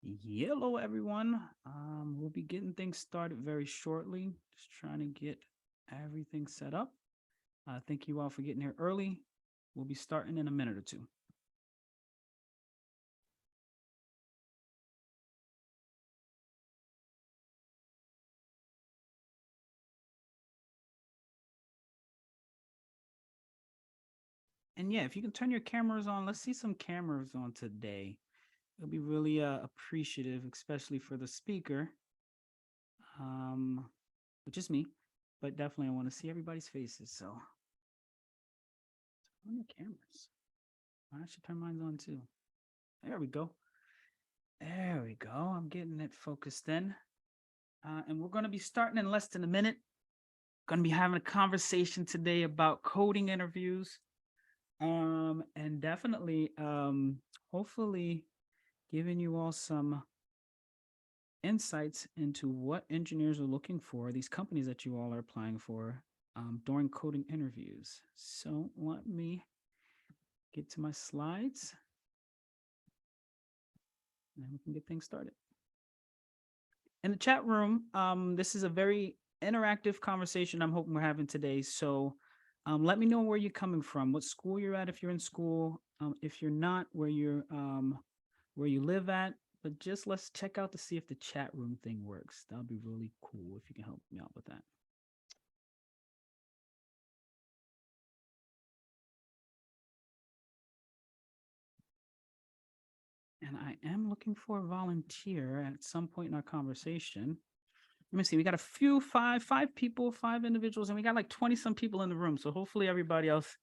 Hello, everyone. We'll be getting things started very shortly. Just trying to get everything set up. Thank you all for getting here early. We'll be starting in a minute or two. And yeah, if you can turn your cameras on, let's see some cameras on today. It'll be really appreciative, especially for the speaker, which is me. But definitely, I want to see everybody's faces. So turn on your cameras. I should turn mine on too. There we go. There we go. I'm getting it focused in. And we're going to be starting in less than a minute. Going to be having a conversation today about coding interviews. And definitely, hopefully, giving you all some insights into what engineers are looking for, these companies that you all are applying for during coding interviews. So let me get to my slides and then we can get things started. In the chat room, this is a very interactive conversation I'm hoping we're having today. So let me know where you're coming from, what school you're at if you're in school, if you're not, where you live at. But just let's check out to see if the chat room thing works. That'll be really cool if you can help me out with that. And I am looking for a volunteer at some point in our conversation. Let me see. We got five people, five individuals, and we got like 20 some people in the room. So hopefully everybody else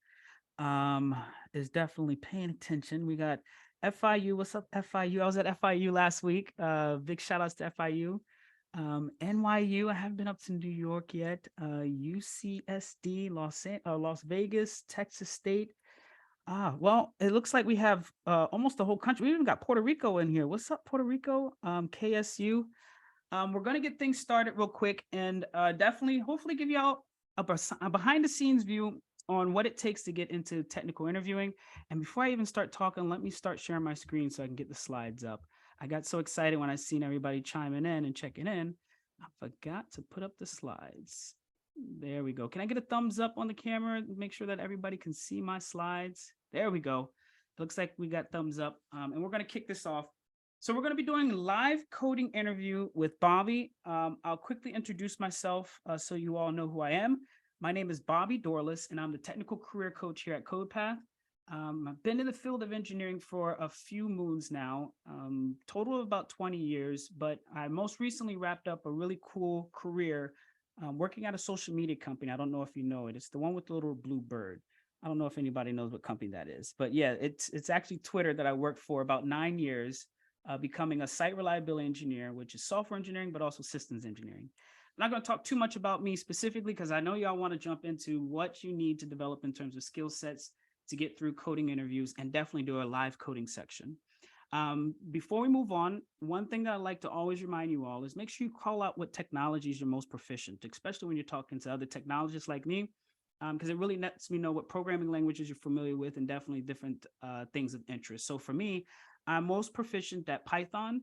is definitely paying attention. We got FIU. What's up, FIU? I was at FIU last week. Big shout outs to FIU. NYU. I haven't been up to New York yet. UCSD, Las Vegas, Texas State. Well, it looks like we have almost the whole country. We even got Puerto Rico in here. What's up, Puerto Rico? KSU. We're going to get things started real quick and definitely, hopefully, give y'all a behind the scenes view on what it takes to get into technical interviewing. And before I even start talking, let me start sharing my screen so I can get the slides up. I got so excited when I seen everybody chiming in and checking in. I forgot to put up the slides. There we go. Can I get a thumbs up on the camera? Make sure that everybody can see my slides. There we go. Looks like we got thumbs up. And we're going to kick this off. So we're going to be doing a live coding interview with Bobby. I'll quickly introduce myself so you all know who I am. My name is Bobby Dorless, and I'm the technical career coach here at CodePath. I've been in the field of engineering for a few moons now, total of about 20 years, but I most recently wrapped up a really cool career working at a social media company. I don't know if you know it. It's the one with the little blue bird. I don't know if anybody knows what company that is, but yeah, it's actually Twitter that I worked for about 9 years. Becoming a site reliability engineer, which is software engineering, but also systems engineering. I'm not going to talk too much about me specifically because I know y'all want to jump into what you need to develop in terms of skill sets to get through coding interviews and definitely do a live coding section. Before we move on, one thing that I like to always remind you all is make sure you call out what technologies you're most proficient, especially when you're talking to other technologists like me, because it really lets me know what programming languages you're familiar with and definitely different things of interest. So for me, I'm most proficient at Python,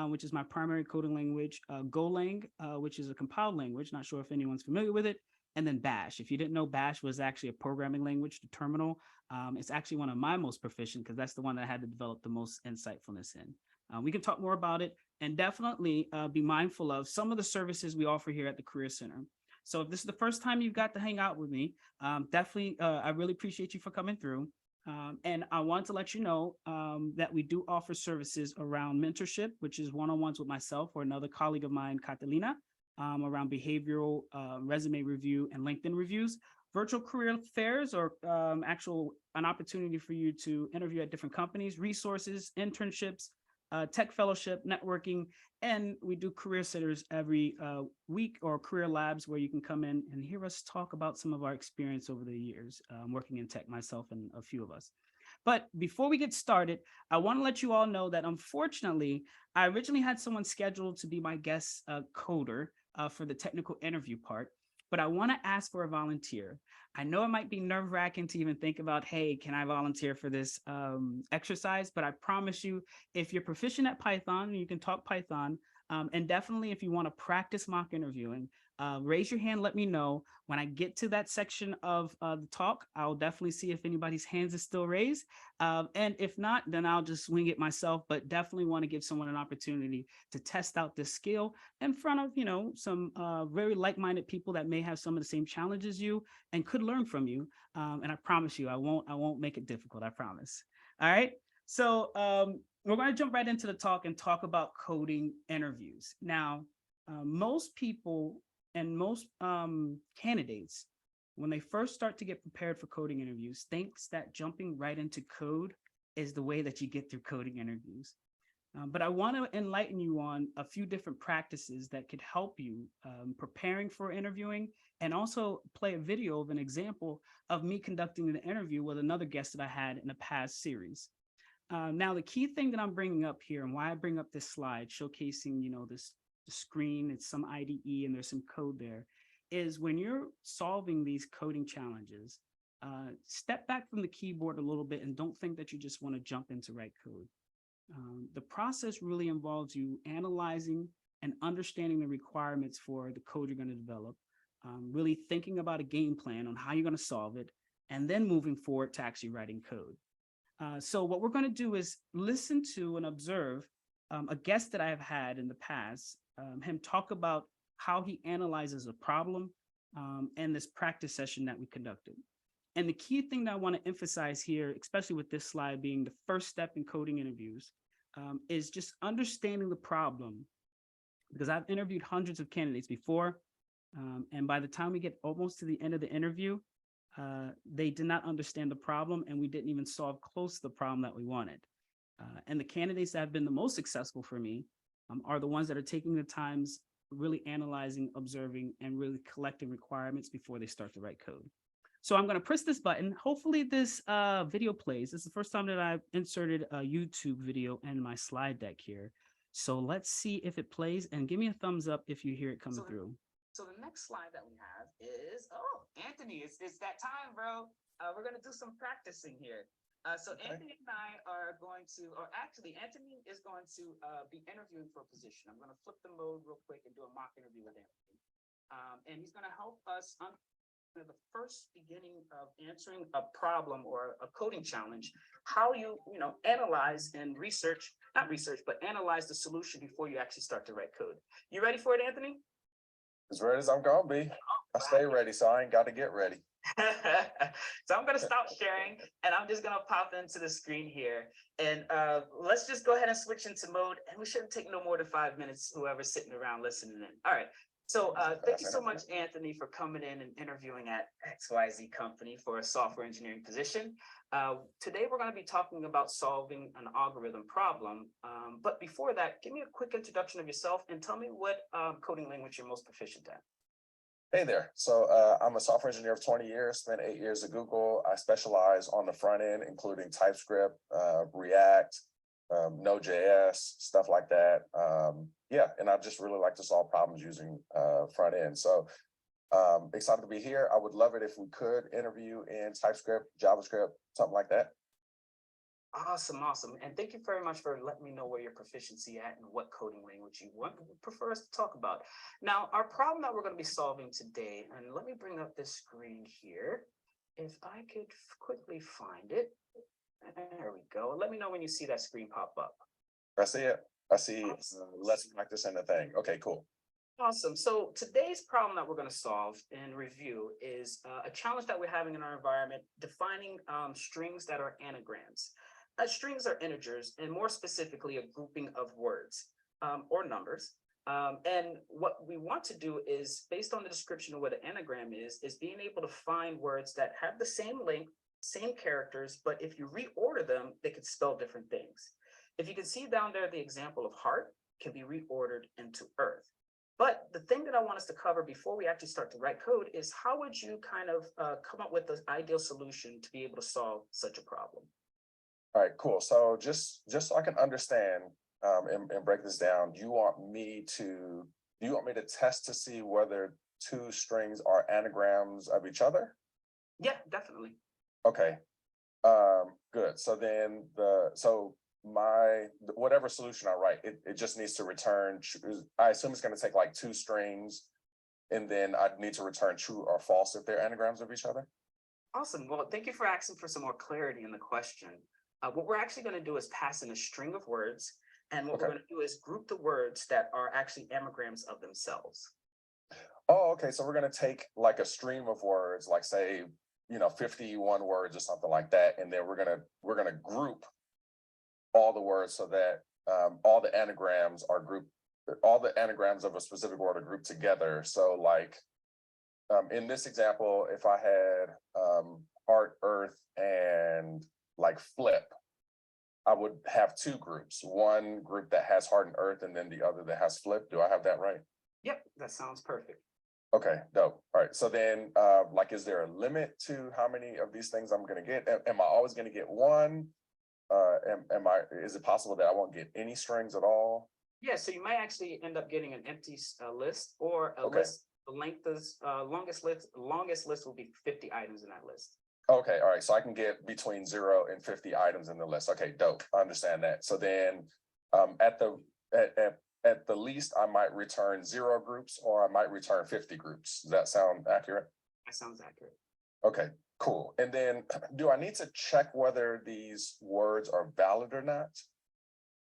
which is my primary coding language, Golang, which is a compiled language, not sure if anyone's familiar with it, and then Bash. If you didn't know, Bash was actually a programming language, the terminal. It's actually one of my most proficient because that's the one that I had to develop the most insightfulness in. We can talk more about it and definitely be mindful of some of the services we offer here at the Career Center. So if this is the first time you've got to hang out with me, definitely, I really appreciate you for coming through. And I want to let you know that we do offer services around mentorship, which is one-on-ones with myself or another colleague of mine, Catalina, around behavioral resume review and LinkedIn reviews, virtual career fairs, or an opportunity for you to interview at different companies, resources, internships, tech fellowship, networking, and we do career centers every week, or career labs where you can come in and hear us talk about some of our experience over the years working in tech, myself and a few of us. But before we get started, I want to let you all know that unfortunately, I originally had someone scheduled to be my guest coder for the technical interview part. but I want to ask for a volunteer. I know it might be nerve wracking to even think about, hey, can I volunteer for this exercise? But I promise you, if you're proficient at Python, you can talk Python. And definitely, if you want to practice mock interviewing, raise your hand, let me know. When I get to that section of the talk, I'll definitely see if anybody's hands is still raised. And if not, then I'll just wing it myself, but definitely want to give someone an opportunity to test out this skill in front of, some very like-minded people that may have some of the same challenges you and could learn from you. And I promise you, I won't make it difficult. I promise. All right. So we're going to jump right into the talk and talk about coding interviews. Now, most people and most candidates, when they first start to get prepared for coding interviews, thinks that jumping right into code is the way that you get through coding interviews. But I want to enlighten you on a few different practices that could help you preparing for interviewing, and also play a video of an example of me conducting an interview with another guest that I had in a past series. Now, the key thing that I'm bringing up here, and why I bring up this slide showcasing, this screen, it's some IDE and there's some code there, is when you're solving these coding challenges, step back from the keyboard a little bit and don't think that you just want to jump into write code. The process really involves you analyzing and understanding the requirements for the code you're going to develop, really thinking about a game plan on how you're going to solve it, and then moving forward to actually writing code. So what we're going to do is listen to and observe a guest that I have had in the past, him talk about how he analyzes a problem and this practice session that we conducted. And the key thing that I want to emphasize here, especially with this slide being the first step in coding interviews, is just understanding the problem, because I've interviewed hundreds of candidates before. And by the time we get almost to the end of the interview, they did not understand the problem, and we didn't even solve close to the problem that we wanted. And the candidates that have been the most successful for me are the ones that are taking the times, really analyzing, observing, and really collecting requirements before they start to write code. So I'm going to press this button. Hopefully this video plays. This is the first time that I've inserted a YouTube video in my slide deck here. So let's see if it plays, and give me a thumbs up if you hear it coming through. So the next slide that we have is, Anthony, it's that time, bro. We're going to do some practicing here. Okay. Anthony and I are going to, or actually Anthony is going to be interviewing for a position. I'm going to flip the mode real quick and do a mock interview with Anthony. And he's going to help us on the first beginning of answering a problem or a coding challenge, how you analyze and research, not research, but analyze the solution before you actually start to write code. You ready for it, Anthony? As ready as I'm gonna be. I stay ready, so I ain't got to get ready. So I'm gonna stop sharing, and I'm just gonna pop into the screen here, and let's just go ahead and switch into mode, and we shouldn't take no more than 5 minutes, whoever's sitting around listening in. All right. So thank you so much, Anthony, for coming in and interviewing at XYZ Company for a software engineering position. Today, we're going to be talking about solving an algorithm problem. But before that, give me a quick introduction of yourself and tell me what coding language you're most proficient at. Hey there. So I'm a software engineer for 20 years, spent 8 years at Google. I specialize on the front end, including TypeScript, React, Node.js, stuff like that. Yeah, and I just really like to solve problems using front end. So excited to be here. I would love it if we could interview in TypeScript, JavaScript, something like that. Awesome. And thank you very much for letting me know where your proficiency at and what coding language you prefer us to talk about. Now, our problem that we're going to be solving today, and let me bring up this screen here. If I could quickly find it. There we go. Let me know when you see that screen pop up. I see it. I see let's practice in the thing. Okay, cool. Awesome. So today's problem that we're going to solve and review is a challenge that we're having in our environment, defining strings that are anagrams. Strings are integers, and more specifically, a grouping of words or numbers. And what we want to do is, based on the description of what an anagram is being able to find words that have the same length, same characters, but if you reorder them, they could spell different things. If you can see down there, the example of heart can be reordered into earth. But the thing that I want us to cover before we actually start to write code is how would you kind of come up with the ideal solution to be able to solve such a problem? All right, cool. So just so I can understand and break this down, do you want me to test to see whether two strings are anagrams of each other? Yeah, definitely. Okay. Good. So then whatever solution I write, it just needs to return. I assume it's going to take like two strings, and then I'd need to return true or false if they're anagrams of each other. Awesome. Well, thank you for asking for some more clarity in the question. What we're actually going to do is pass in a string of words. And what we're Okay. going to do is group the words that are actually anagrams of themselves. Oh, okay. So we're going to take like a stream of words, like say, 51 words or something like that, and then we're gonna group all the words so that all the anagrams of a specific word are grouped together. So like in this example, if I had heart, earth, and like flip, I would have two groups, one group that has heart and earth, and then the other that has flip. Do I have that right? Yep, that sounds perfect. Okay, dope. All right. So then like, is there a limit to how many of these things I'm going to get? Am I always going to get one? Is it possible that I won't get any strings at all? Yeah, so you might actually end up getting an empty list, or a Okay. list. The length is longest list will be 50 items in that list. Okay, all right. So I can get between 0 and 50 items in the list. Okay, dope. I understand that. So then at the least, I might return 0 groups, or I might return 50 groups. Does that sound accurate? That sounds accurate. Okay, cool. And then do I need to check whether these words are valid or not?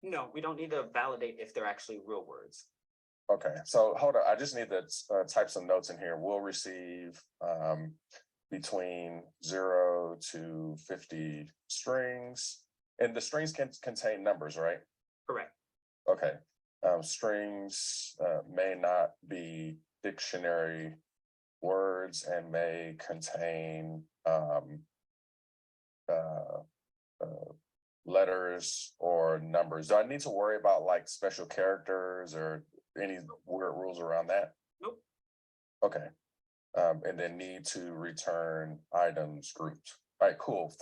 No, we don't need to validate if they're actually real words. Okay, so hold on. I just need to type some notes in here. We'll receive between 0 to 50 strings, and the strings can contain numbers, right? Correct. Okay. Strings may not be dictionary words and may contain letters or numbers. Do I need to worry about like special characters or any weird rules around that? Nope. Okay. And then need to return items grouped. All right, cool.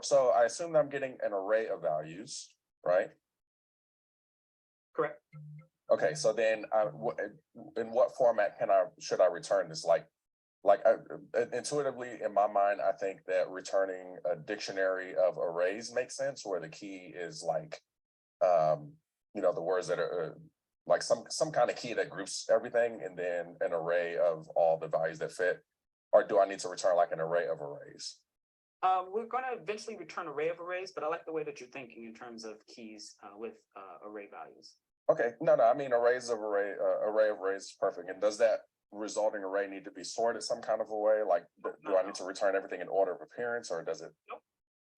So I assume that I'm getting an array of values, right? Correct. Okay, so then in what format should I return this? Intuitively in my mind, I think that returning a dictionary of arrays makes sense, where the key is like, the words that are like some kind of key that groups everything, and then an array of all the values that fit. Or do I need to return like an array of arrays? We're going to eventually return array of arrays, but I like the way that you're thinking in terms of keys with array values. Okay, no, I mean array of arrays is perfect. And does that resulting array need to be sorted some kind of a way? Like, do I need to return everything in order of appearance, or does it? Nope,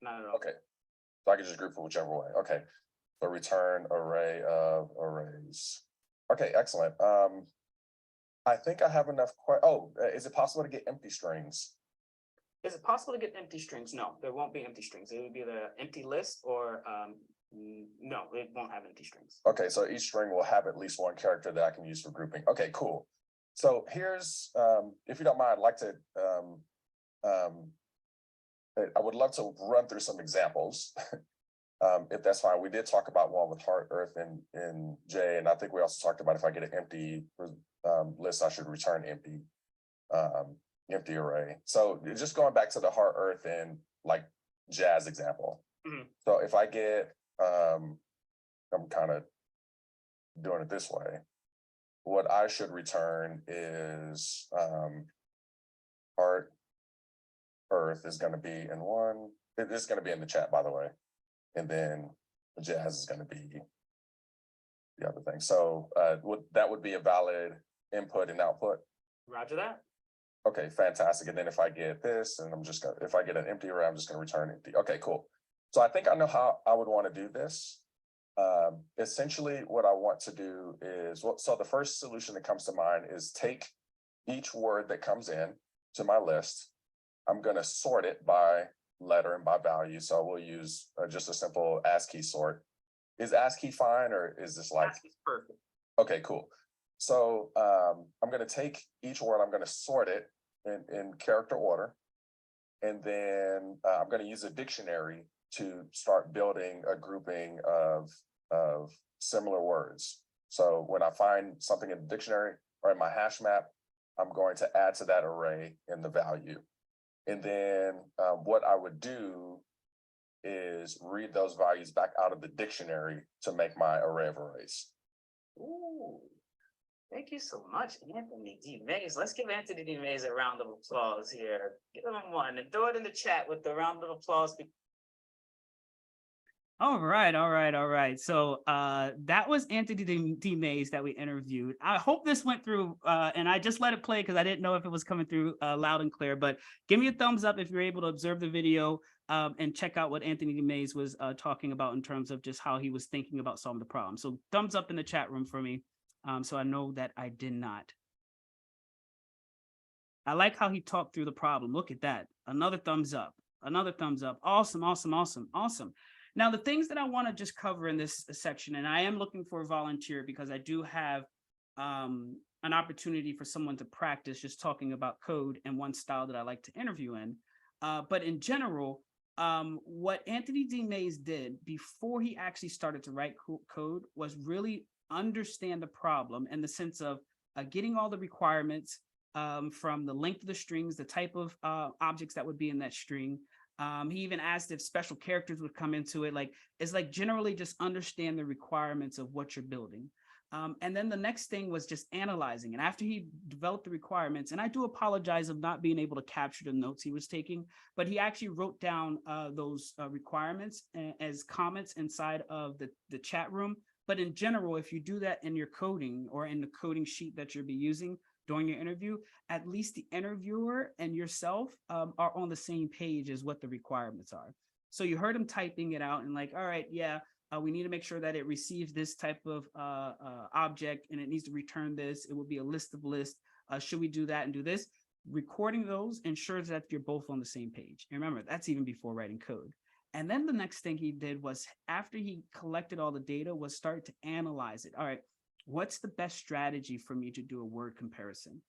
not at all. Okay, so I can just group it whichever way. Okay, so return array of arrays. Okay, excellent. I think I have enough. Is it possible to get empty strings? Is it possible to get empty strings? No, there won't be empty strings. It would be the empty list, or no, it won't have empty strings. Okay, so each string will have at least one character that I can use for grouping. Okay, cool. So here's, if you don't mind, I'd like to, I would love to run through some examples, if that's fine. We did talk about one with heart, earth, and J, and I think we also talked about if I get an empty list, I should return empty array. So just going back to the heart, earth, and like jazz example. Mm-hmm. So if I get, I'm kind of doing it this way. What I should return is heart, earth is going to be in one. This is going to be in the chat, by the way. And then jazz is going to be the other thing. So that would be a valid input and output. Roger that. Okay, fantastic. And then if I get this, and if I get an empty array, I'm just going to return empty. Okay, cool. So I think I know how I would want to do this. Essentially, what I want to do is, so the first solution that comes to mind is take each word that comes in to my list. I'm going to sort it by letter and by value. So we'll use just a simple ASCII sort. Is ASCII fine, or is this like? ASCII's perfect. Okay, cool. So I'm going to take each word, I'm going to sort it in character order. And then I'm going to use a dictionary to start building a grouping of similar words. So when I find something in the dictionary or in my hash map, I'm going to add to that array in the value. And then what I would do is read those values back out of the dictionary to make my array of arrays. Ooh, thank you so much, Anthony D. Mays. Let's give Anthony D. Mays a round of applause here. Give him one and throw it in the chat with the round of applause. All right, all right, all right. So that was Anthony D. Mays that we interviewed. I hope this went through, and I just let it play because I didn't know if it was coming through loud and clear. But give me a thumbs up if you're able to observe the video and check out what Anthony D. Mays was talking about in terms of just how he was thinking about solving the problem. So thumbs up in the chat room for me, so I know that I did not. I like how he talked through the problem. Look at that. Another thumbs up. Another thumbs up. Awesome, awesome, awesome, awesome. Now, the things that I want to just cover in this section, and I am looking for a volunteer because I do have an opportunity for someone to practice just talking about code and one style that I like to interview in. But in general, what Anthony D. Mays did before he actually started to write code was really understand the problem in the sense of getting all the requirements from the length of the strings, the type of objects that would be in that string. He even asked if special characters would come into it. Like, it's like generally just understand the requirements of what you're building. And then the next thing was just analyzing. And after he developed the requirements, and I do apologize of not being able to capture the notes he was taking, but he actually wrote down those requirements as comments inside of the chat room. But in general, if you do that in your coding or in the coding sheet that you'll be using during your interview, at least the interviewer and yourself are on the same page as what the requirements are. So you heard him typing it out and like, all right, yeah, we need to make sure that it receives this type of object and it needs to return this. It will be a list of lists. Should we do that and do this? Recording those ensures that you're both on the same page. And remember, that's even before writing code. And then the next thing he did was after he collected all the data was start to analyze it. All right, what's the best strategy for me to do a word comparison?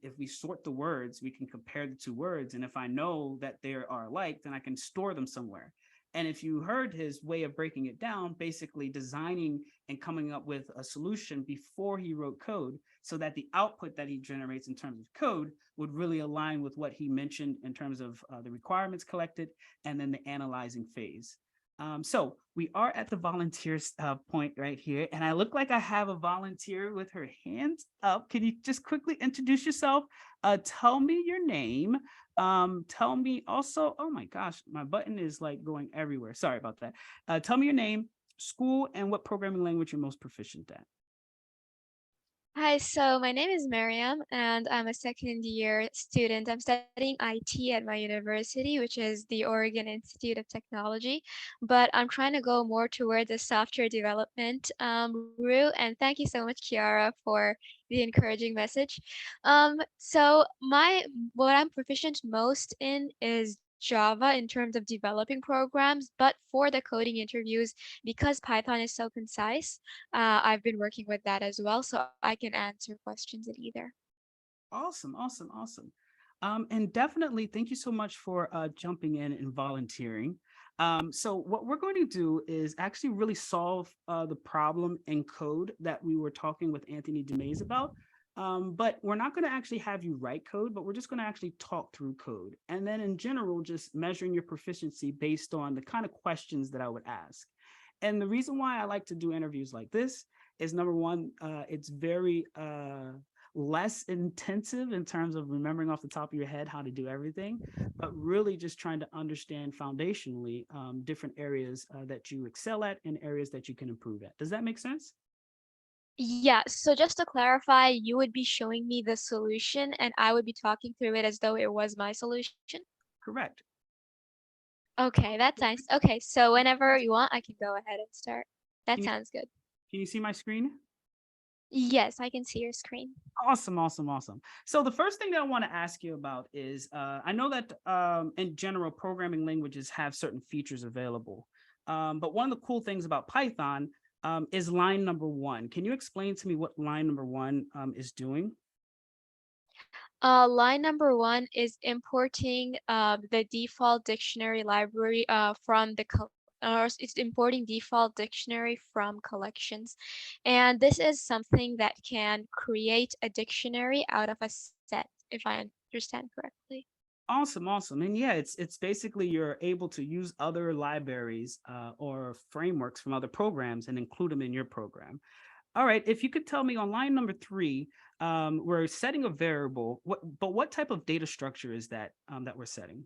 If we sort the words, we can compare the two words. And if I know that they are alike, then I can store them somewhere. And if you heard his way of breaking it down, basically designing and coming up with a solution before he wrote code so that the output that he generates in terms of code would really align with what he mentioned in terms of the requirements collected and then the analyzing phase. So we are at the volunteers point right here, and I look like I have a volunteer with her hands up. Can you just quickly introduce yourself? Tell me your name. Tell me also, oh my gosh, my button is like going everywhere. Sorry about that. Tell me your name, school, and what programming language you're most proficient at. Hi, so my name is Miriam, and I'm a second year student. I'm studying IT at my university, which is the Oregon Institute of Technology, but I'm trying to go more towards the software development route. And thank you so much, Kiara, for the encouraging message. So what I'm proficient most in is Java in terms of developing programs, but for the coding interviews, because Python is so concise, I've been working with that as well, so I can answer questions in either. Awesome, awesome, awesome. And definitely thank you so much for jumping in and volunteering. So what we're going to do is actually really solve the problem in code that we were talking with Anthony DeMays about. But we're not going to actually have you write code, but we're just going to actually talk through code. And then in general, just measuring your proficiency based on the kind of questions that I would ask. And the reason why I like to do interviews like this is number one, it's very less intensive in terms of remembering off the top of your head how to do everything, but really just trying to understand foundationally different areas that you excel at and areas that you can improve at. Does that make sense? Yeah, so just to clarify, you would be showing me the solution and I would be talking through it as though it was my solution. Correct. Okay, that's nice. Okay, so whenever you want, I can go ahead and start. That Can you, sounds good. can you see my screen? Yes, I can see your screen. Awesome, awesome, awesome. So the first thing that I want to ask you about is, I know that in general, programming languages have certain features available. But one of the cool things about Python is line number one. Can you explain to me what line number one is doing? Line number one is importing the default dictionary library from the it's importing default dictionary from collections. And this is something that can create a dictionary out of a set, if I understand correctly. Awesome, awesome. And yeah, it's basically you're able to use other libraries or frameworks from other programs and include them in your program. All right, if you could tell me on line number 3, we're setting a variable. What type of data structure is that that we're setting?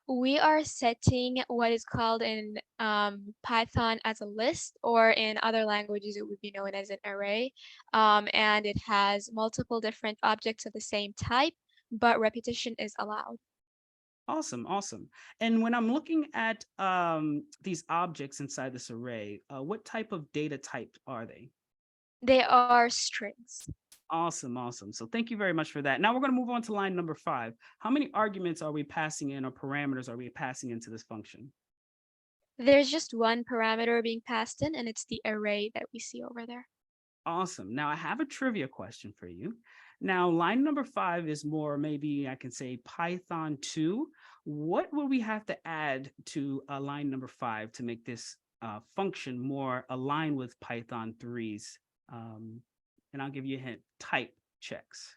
We are setting what is called in Python as a list, or in other languages, it would be known as an array. And it has multiple different objects of the same type, but repetition is allowed. Awesome, awesome. And when I'm looking at these objects inside this array, what type of data type are they? They are strings. Awesome, awesome. So thank you very much for that. Now we're going to move on to line number 5. How many arguments are we passing in or parameters are we passing into this function? There's just one parameter being passed in, and it's the array that we see over there. Awesome. Now I have a trivia question for you. Now line number 5 is more, maybe I can say Python 2. What will we have to add to line number 5 to make this function more aligned with Python 3's? And I'll give you a hint, type checks.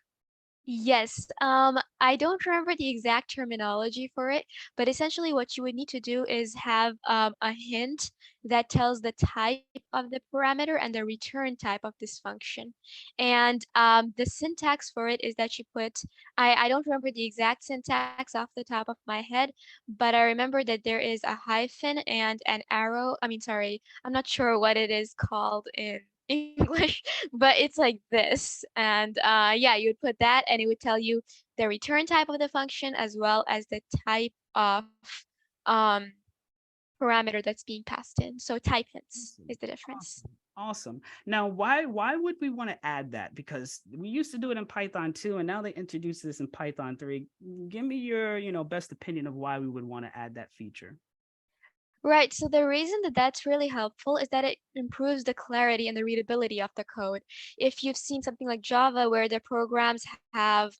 Yes, I don't remember the exact terminology for it, but essentially what you would need to do is have a hint that tells the type of the parameter and the return type of this function. And the syntax for it is that you put, I don't remember the exact syntax off the top of my head, but I remember that there is a hyphen and an arrow. I mean, sorry, I'm not sure what it is called in English, but it's like this. And yeah, you would put that and it would tell you the return type of the function as well as the type of um, parameter that's being passed in. So type hints Awesome. is the difference. Awesome. Awesome. Now, why would we want to add that? Because we used to do it in Python 2, and now they introduced this in Python 3. Give me your, best opinion of why we would want to add that feature. Right, so the reason that that's really helpful is that it improves the clarity and the readability of the code. If you've seen something like Java where the programs have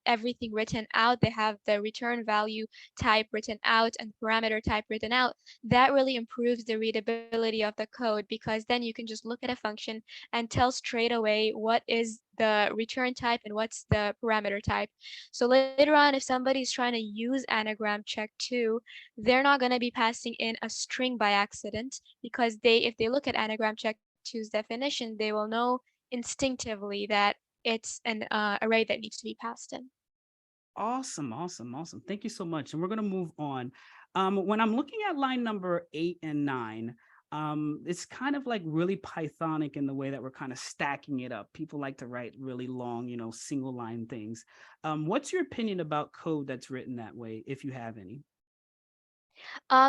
everything written out, they have the return value type written out and parameter type written out, that really improves the readability of the code because then you can just look at a function and tell straight away what is the return type and what's the parameter type. So later on, if somebody's trying to use anagram check too, they're not going to be passing in a string by accident because if they look at anagram check two's definition, they will know instinctively that it's an array that needs to be passed in. Awesome, awesome, awesome. Thank you so much. And we're going to move on. When I'm looking at line number 8 and 9, it's kind of like really Pythonic in the way that we're kind of stacking it up. People like to write really long, single line things. What's your opinion about code that's written that way, if you have any?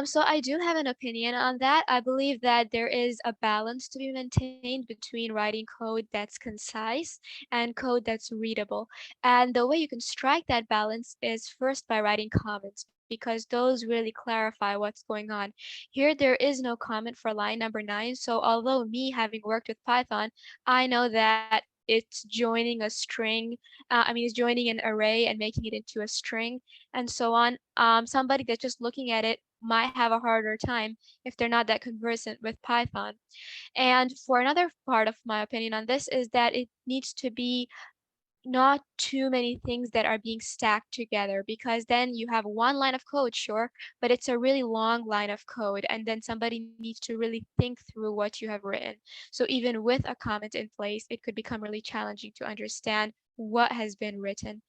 So I do have an opinion on that. I believe that there is a balance to be maintained between writing code that's concise and code that's readable. And the way you can strike that balance is first by writing comments because those really clarify what's going on. Here, there is no comment for line number 9. So although me having worked with Python, I know that it's joining a string, it's joining an array and making it into a string and so on. Somebody that's just looking at it might have a harder time if they're not that conversant with Python. And for another part of my opinion on this is that it needs to be not too many things that are being stacked together because then you have one line of code, sure, but it's a really long line of code and then somebody needs to really think through what you have written. So even with a comment in place, it could become really challenging to understand what has been written.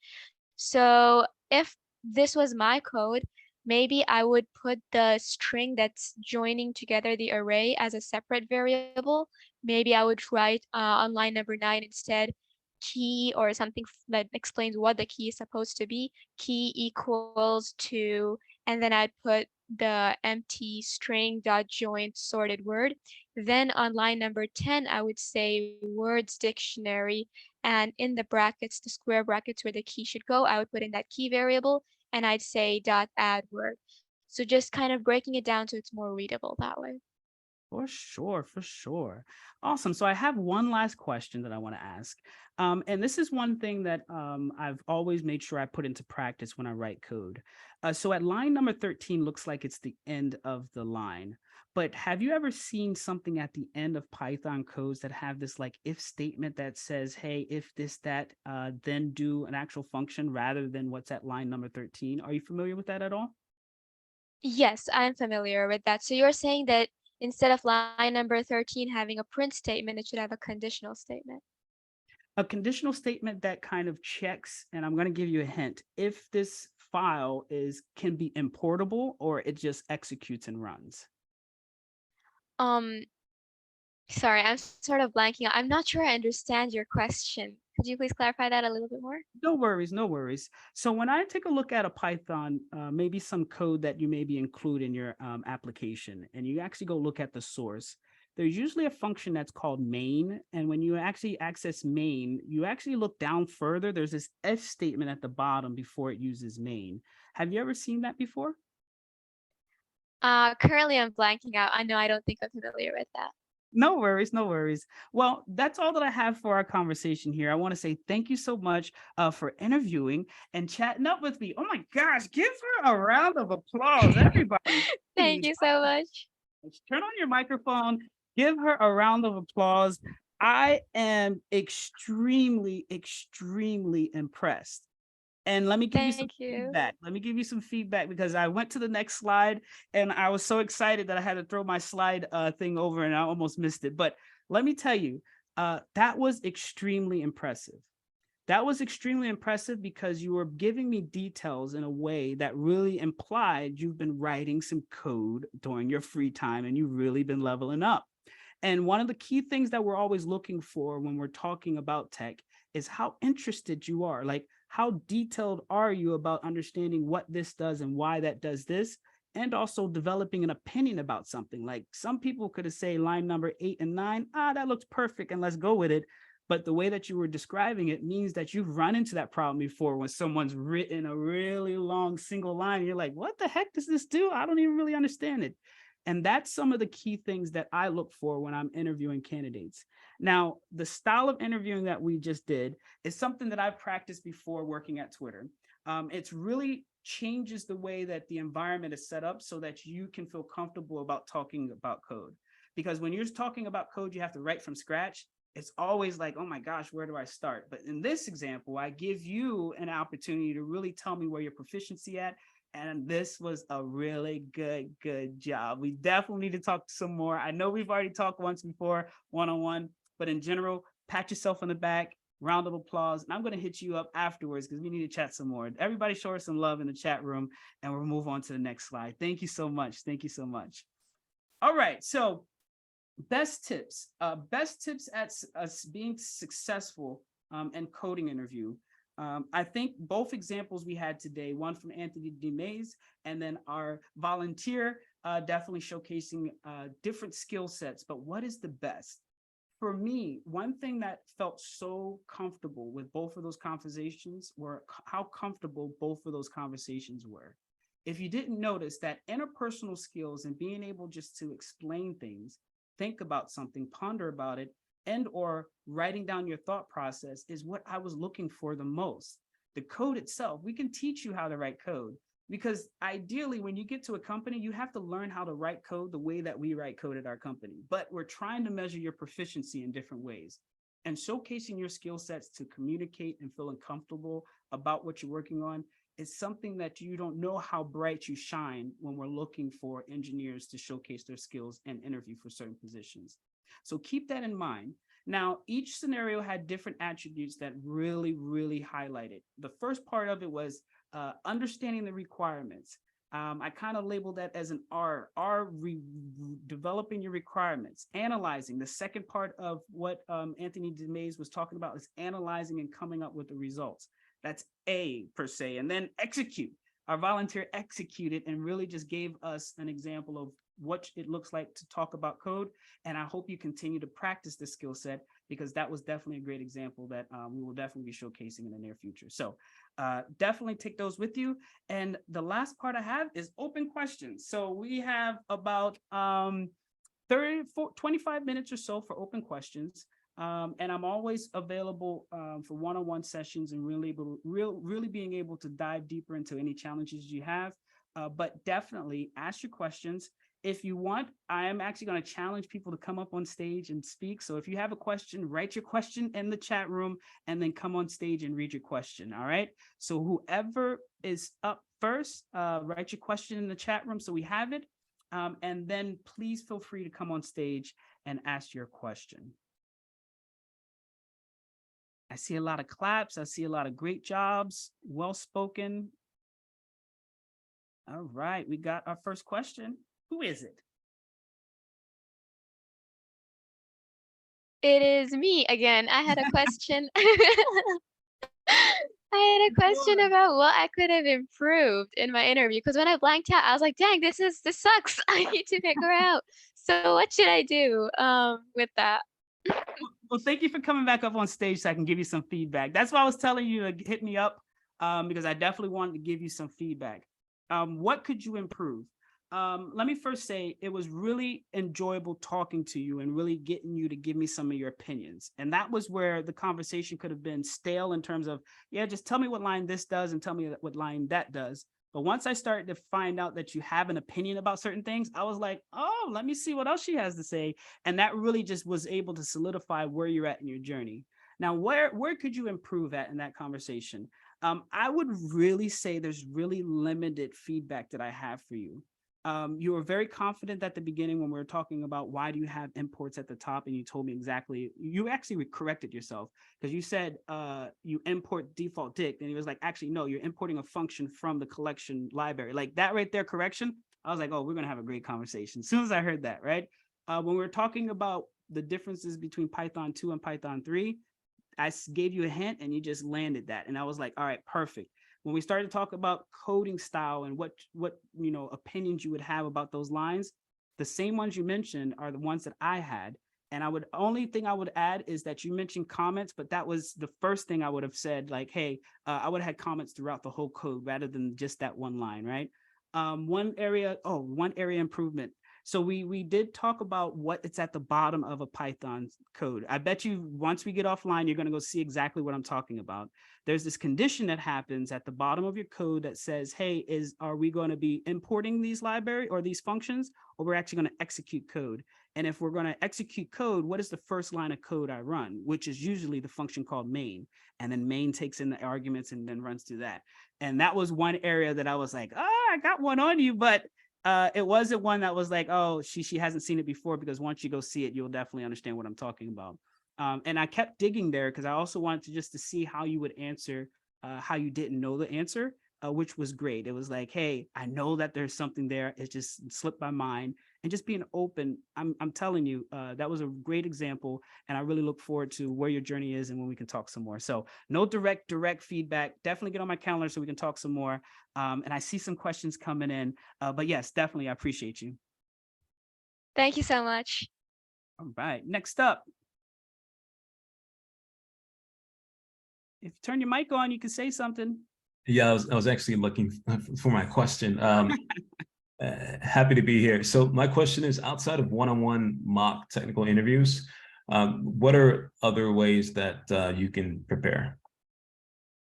So if this was my code, maybe I would put the string that's joining together the array as a separate variable. Maybe I would write on line number 9 instead key or something that explains what the key is supposed to be. Key equals to, and then I'd put the empty string dot join sorted word. Then on line number 10, I would say words dictionary and in the brackets, the square brackets where the key should go, I would put in that key variable and I'd say dot add word. So just kind of breaking it down so it's more readable that way. For sure, for sure. Awesome. So I have one last question that I want to ask. And this is one thing that I've always made sure I put into practice when I write code. So at line number 13 looks like it's the end of the line. But have you ever seen something at the end of Python codes that have this like if statement that says, hey, if this, that, then do an actual function rather than what's at line number 13? Are you familiar with that at all? Yes, I'm familiar with that. So you're saying that instead of line number 13 having a print statement, it should have a conditional statement. A conditional statement that kind of checks, and I'm going to give you a hint, if this file can be importable or it just executes and runs. Um, Sorry, I'm sort of blanking out. I'm not sure I understand your question. Could you please clarify that a little bit more? No worries, no worries. So when I take a look at a Python, maybe some code that you maybe include in your application, and you actually go look at the source, there's usually a function that's called main. And when you actually access main, you actually look down further. There's this if statement at the bottom before it uses main. Have you ever seen that before? Currently I'm blanking out. I know I don't think I'm familiar with that. No worries, no worries. Well, that's all that I have for our conversation here. I want to say thank you so much for interviewing and chatting up with me. Oh my gosh, give her a round of applause, everybody. Thank Please. you so much. Turn on your microphone, give her a round of applause. I am extremely, extremely impressed. And let me give you some Thank you. feedback. Let me give you some feedback because I went to the next slide and I was so excited that I had to throw my slide thing over and I almost missed it. But let me tell you, that was extremely impressive. That was extremely impressive because you were giving me details in a way that really implied you've been writing some code during your free time and you've really been leveling up. And one of the key things that we're always looking for when we're talking about tech is how interested you are. Like, how detailed are you about understanding what this does and why that does this? And also developing an opinion about something. Like some people could have say line number 8 and 9, that looks perfect and let's go with it. But the way that you were describing it means that you've run into that problem before when someone's written a really long single line. And you're like, what the heck does this do? I don't even really understand it. And that's some of the key things that I look for when I'm interviewing candidates. Now, the style of interviewing that we just did is something that I've practiced before working at Twitter. It's really changes the way that the environment is set up so that you can feel comfortable about talking about code. Because when you're talking about code, you have to write from scratch. It's always like, oh my gosh, where do I start? But in this example, I give you an opportunity to really tell me where your proficiency at. And this was a really good job. We definitely need to talk some more. I know we've already talked once before, one-on-one, but in general, pat yourself on the back, round of applause. And I'm going to hit you up afterwards because we need to chat some more. Everybody show us some love in the chat room and we'll move on to the next slide. Thank you so much. Thank you so much. All right. So best tips at us being successful in coding interview. I think both examples we had today, one from Anthony DeMays and then our volunteer, definitely showcasing different skill sets, but what is the best? For me, one thing that felt so comfortable with both of those conversations were how comfortable both of those conversations were. If you didn't notice that interpersonal skills and being able just to explain things, think about something, ponder about it, and or writing down your thought process is what I was looking for the most. The code itself, we can teach you how to write code because ideally when you get to a company, you have to learn how to write code the way that we write code at our company, but we're trying to measure your proficiency in different ways. And showcasing your skill sets to communicate and feeling comfortable about what you're working on is something that you don't know how bright you shine when we're looking for engineers to showcase their skills and interview for certain positions. So keep that in mind. Now, each scenario had different attributes that really highlighted. The first part of it was understanding the requirements. I kind of labeled that as an R, developing your requirements, analyzing. The second part of what Anthony DeMays was talking about is analyzing and coming up with the results. That's A per se, and then execute. Our volunteer executed and really just gave us an example of what it looks like to talk about code. And I hope you continue to practice this skill set because that was definitely a great example that we will definitely be showcasing in the near future. So definitely take those with you. And the last part I have is open questions. So we have about 30 25 minutes or so for open questions. And I'm always available for one-on-one sessions and really being able to dive deeper into any challenges you have. But definitely ask your questions. If you want, I am actually going to challenge people to come up on stage and speak. So if you have a question, write your question in the chat room and then come on stage and read your question. All right. So whoever is up first, write your question in the chat room so we have it. And then please feel free to come on stage and ask your question. I see a lot of claps. I see a lot of great jobs. Well spoken. All right. We got our first question. Who is it? It is me again. I had a question. I had a question Sure. about what I could have improved in my interview because when I blanked out, I was like, "Dang, this sucks. I need to figure out." So what should I do with that? Well, thank you for coming back up on stage so I can give you some feedback. That's why I was telling you to hit me up because I definitely wanted to give you some feedback. What could you improve? Let me first say it was really enjoyable talking to you and really getting you to give me some of your opinions. And that was where the conversation could have been stale in terms of, yeah, just tell me what line this does and tell me what line that does. But once I started to find out that you have an opinion about certain things, I was like, oh, let me see what else she has to say. And that really just was able to solidify where you're at in your journey. Now, where could you improve at in that conversation? I would really say there's really limited feedback that I have for you. You were very confident at the beginning when we were talking about why do you have imports at the top, and you told me exactly, you actually corrected yourself because you said you import default dict, and he was like, actually, no, you're importing a function from the collection library. Like that right there, correction. I was like, oh, we're gonna have a great conversation. As soon as I heard that, right? When we were talking about the differences between Python 2 and Python 3, I gave you a hint and you just landed that. And I was like, all right, perfect. When we started to talk about coding style and what opinions you would have about those lines, the same ones you mentioned are the ones that I had. And only thing I would add is that you mentioned comments, but that was the first thing I would have said, like, hey, I would have had comments throughout the whole code rather than just that one line, right? One area improvement. So we did talk about what it's at the bottom of a Python code. I bet you once we get offline, you're going to go see exactly what I'm talking about. There's this condition that happens at the bottom of your code that says, hey, are we going to be importing these library or these functions, or we're actually going to execute code? And if we're going to execute code, what is the first line of code I run, which is usually the function called main. And then main takes in the arguments and then runs through that. And that was one area that I was like, oh, I got one on you, but it wasn't one that was like, oh, she hasn't seen it before, because once you go see it, you'll definitely understand what I'm talking about. And I kept digging there because I also wanted to see how you would answer how you didn't know the answer, which was great. It was like, hey, I know that there's something there. It just slipped my mind. And just being open, I'm telling you, that was a great example. And I really look forward to where your journey is and when we can talk some more. So no direct feedback. Definitely get on my calendar so we can talk some more. And I see some questions coming in. But yes, definitely, I appreciate you. Thank you so much. All right, next up. If you turn your mic on, you can say something. Yeah, I was actually looking for my question. Happy to be here. So my question is, outside of one-on-one mock technical interviews, what are other ways that you can prepare?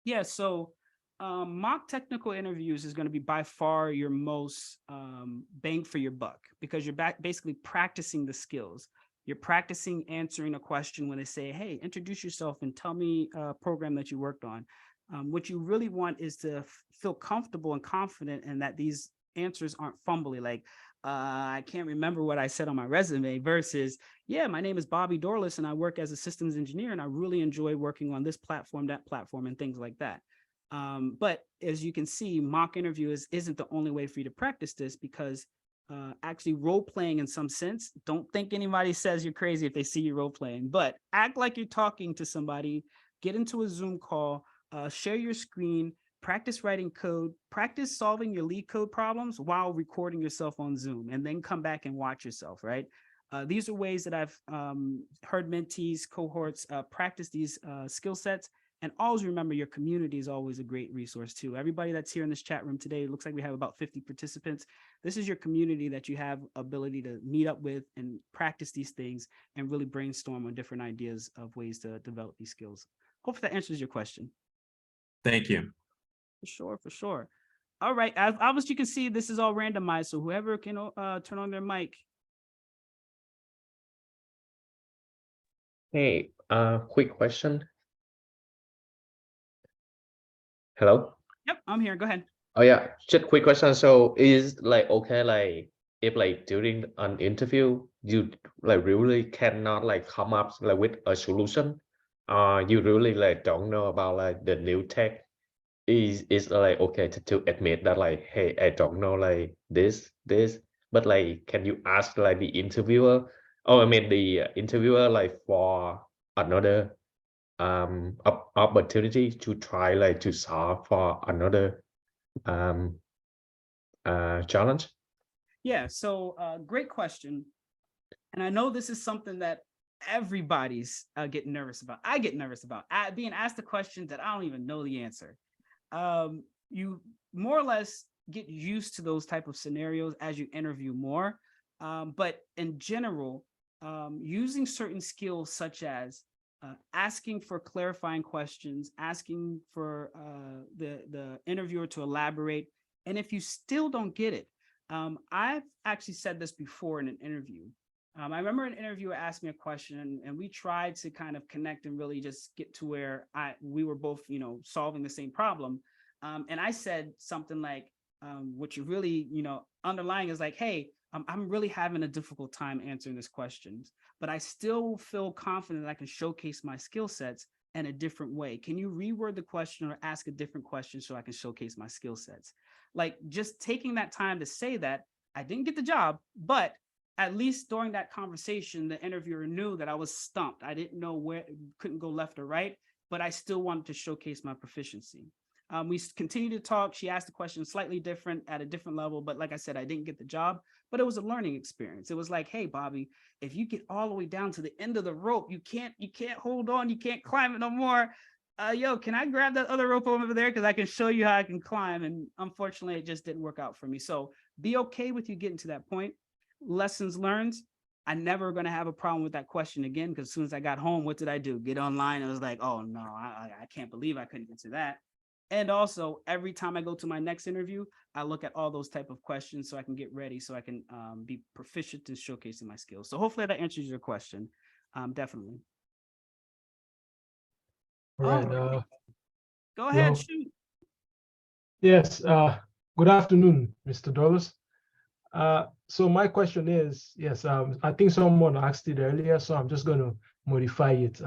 Yeah, so mock technical interviews is going to be by far your most bang for your buck, because you're basically practicing the skills. You're practicing answering a question when they say, hey, introduce yourself and tell me a program that you worked on. What you really want is to feel comfortable and confident in that these answers aren't fumbly, like, I can't remember what I said on my resume, versus, yeah, my name is Bobby Dorless and I work as a systems engineer and I really enjoy working on this platform, that platform, and things like that. But as you can see, mock interview isn't the only way for you to practice this, because actually role playing in some sense, don't think anybody says you're crazy if they see you role playing, but act like you're talking to somebody, get into a Zoom call, share your screen, practice writing code, practice solving your lead code problems while recording yourself on Zoom, and then come back and watch yourself, right? These are ways that I've heard mentees, cohorts practice these skill sets, And always remember, your community is always a great resource too. Everybody that's here in this chat room today, it looks like we have about 50 participants. This is your community that you have ability to meet up with and practice these things and really brainstorm on different ideas of ways to develop these skills. Hopefully that answers your question. Thank you. For sure, for sure. All right, as obviously you can see, this is all randomized, so whoever can turn on their mic. Hey, quick question. Hello? Yep, I'm here. Go ahead. Oh yeah, just quick question. So is like okay, like if like during an interview you like really cannot like come up like with a solution, you really like don't know about like the new tech, is like okay to admit that like hey, I don't know like this, but like can you ask like the interviewer, oh I mean the interviewer like for another opportunity to try like to solve for another challenge? Yeah, so great question. And I know this is something that everybody's getting nervous about. I get nervous about being asked a question that I don't even know the answer. You more or less get used to those type of scenarios as you interview more. But in general, using certain skills such as asking for clarifying questions, asking for the interviewer to elaborate. And if you still don't get it, I've actually said this before in an interview. I remember an interviewer asked me a question, and we tried to kind of connect and really just get to where we were both, solving the same problem. And I said something like, what you really, underlying is like, hey, I'm really having a difficult time answering this question, but I still feel confident that I can showcase my skill sets in a different way. Can you reword the question or ask a different question so I can showcase my skill sets? Like just taking that time to say that I didn't get the job, but at least during that conversation, the interviewer knew that I was stumped. I didn't know where, couldn't go left or right, but I still wanted to showcase my proficiency. We continued to talk. She asked the question slightly different at a different level, but like I said, I didn't get the job, but it was a learning experience. It was like, hey, Bobby, if you get all the way down to the end of the rope, you can't hold on, you can't climb it no more. Yo, can I grab that other rope over there? Because I can show you how I can climb. And unfortunately, it just didn't work out for me. So be okay with you getting to that point. Lessons learned. I never going to have a problem with that question again, because as soon as I got home, what did I do? Get online. I was like, oh no, I can't believe I couldn't get to that. And also every time I go to my next interview, I look at all those type of questions so I can get ready, so I can be proficient in showcasing my skills. So hopefully that answers your question. Definitely. All right. Go ahead, hello. shoot. Yes. Good afternoon, Mr. Dollars. So my question is, yes, I think someone asked it earlier, so I'm just going to modify it.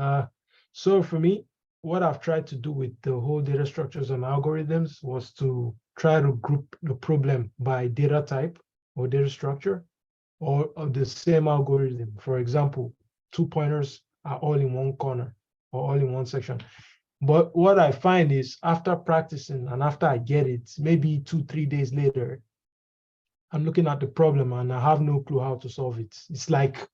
So for me, what I've tried to do with the whole data structures and algorithms was to try to group the problem by data type or data structure or of the same algorithm. For example, 2 pointers are all in one corner or all in one section. But what I find is after practicing and after I get it, maybe 2-3 days later, I'm looking at the problem and I have no clue how to solve it. It's like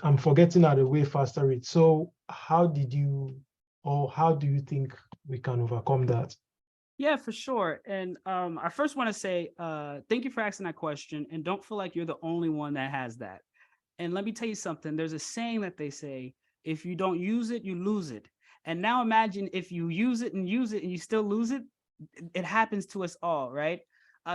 I'm forgetting at a way faster rate. So how do you think we can overcome that? Yeah, for sure. And I first want to say thank you for asking that question, and don't feel like you're the only one that has that. And let me tell you something. There's a saying that they say, if you don't use it, you lose it. And now imagine if you use it and you still lose it. It happens to us all, right?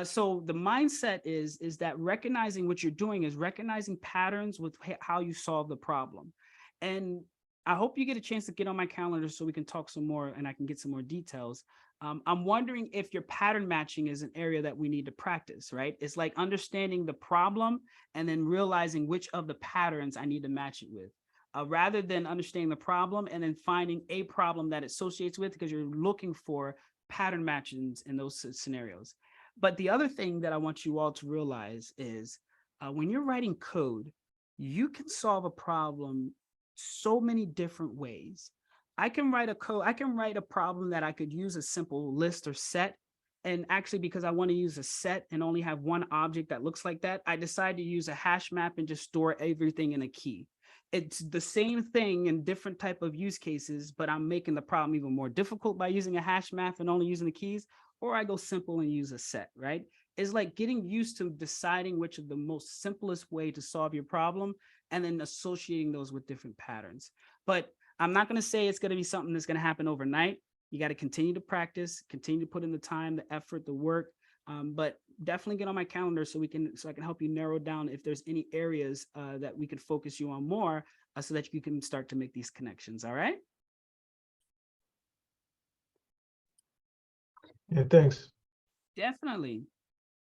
So the mindset is that recognizing what you're doing is recognizing patterns with how you solve the problem. And I hope you get a chance to get on my calendar so we can talk some more and I can get some more details. I'm wondering if your pattern matching is an area that we need to practice, right? It's like understanding the problem and then realizing which of the patterns I need to match it with. Rather than understanding the problem and then finding a problem that it associates with, because you're looking for pattern matchings in those scenarios. But the other thing that I want you all to realize is when you're writing code, you can solve a problem so many different ways. I can write a problem that I could use a simple list or set. And actually, because I want to use a set and only have one object that looks like that, I decide to use a hash map and just store everything in a key. it's the same thing in different type of use cases, but I'm making the problem even more difficult by using a hash map and only using the keys, or I go simple and use a set, right? It's like getting used to deciding which is the most simplest way to solve your problem and then associating those with different patterns. But I'm not going to say it's going to be something that's going to happen overnight. You got to continue to practice, continue to put in the time, the effort, the work, but definitely get on my calendar so I can help you narrow down if there's any areas that we could focus you on more so that you can start to make these connections. All right. Yeah, thanks. Definitely.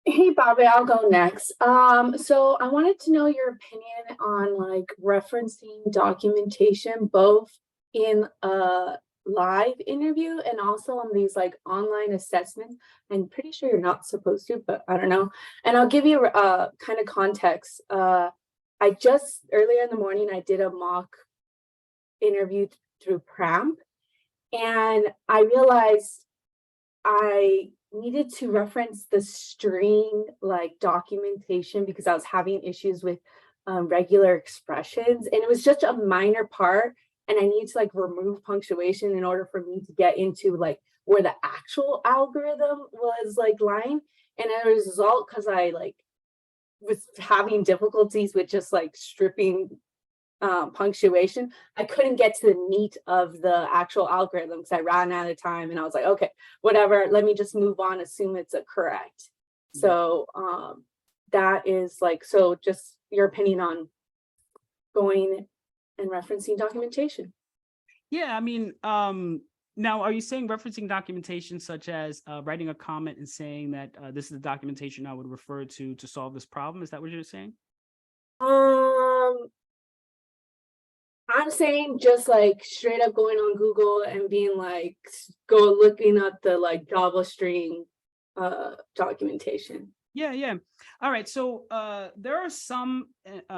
Hey, Bobby, I'll go next. So I wanted to know your opinion on like referencing documentation, both in a live interview and also on these like online assessments. I'm pretty sure you're not supposed to, but I don't know. And I'll give you a kind of context. I just earlier in the morning, I did a mock interview through Pramp, and I realized I needed to reference the string like documentation because I was having issues with regular expressions, and it was just a minor part, and I need to like remove punctuation in order for me to get into like where the actual algorithm was like lying. And as a result, because I like was having difficulties with just like stripping punctuation, I couldn't get to the meat of the actual algorithm because I ran out of time, and I was like, okay, whatever, let me just move on, assume it's a correct. So that is like, so just your opinion on going and referencing documentation. Yeah, I mean, now are you saying referencing documentation such as writing a comment and saying that this is the documentation I would refer to solve this problem? Is that what you're saying? I'm saying just like straight up going on Google and being like, go looking up the like Java string documentation. Yeah. All right. So there are some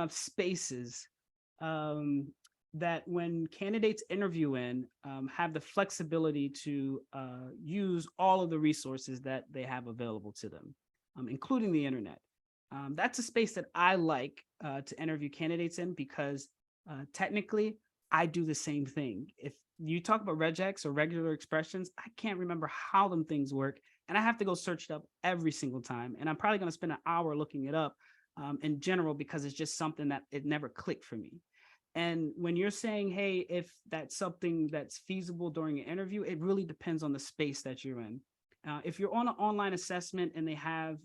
spaces that when candidates interview in have the flexibility to use all of the resources that they have available to them, including the internet. That's a space that I like to interview candidates in because technically, I do the same thing. If you talk about regex or regular expressions, I can't remember how them things work. And I have to go search it up every single time. And I'm probably going to spend an hour looking it up in general because it's just something that it never clicked for me. And when you're saying, hey, if that's something that's feasible during an interview, it really depends on the space that you're in. If you're on an online assessment and they have,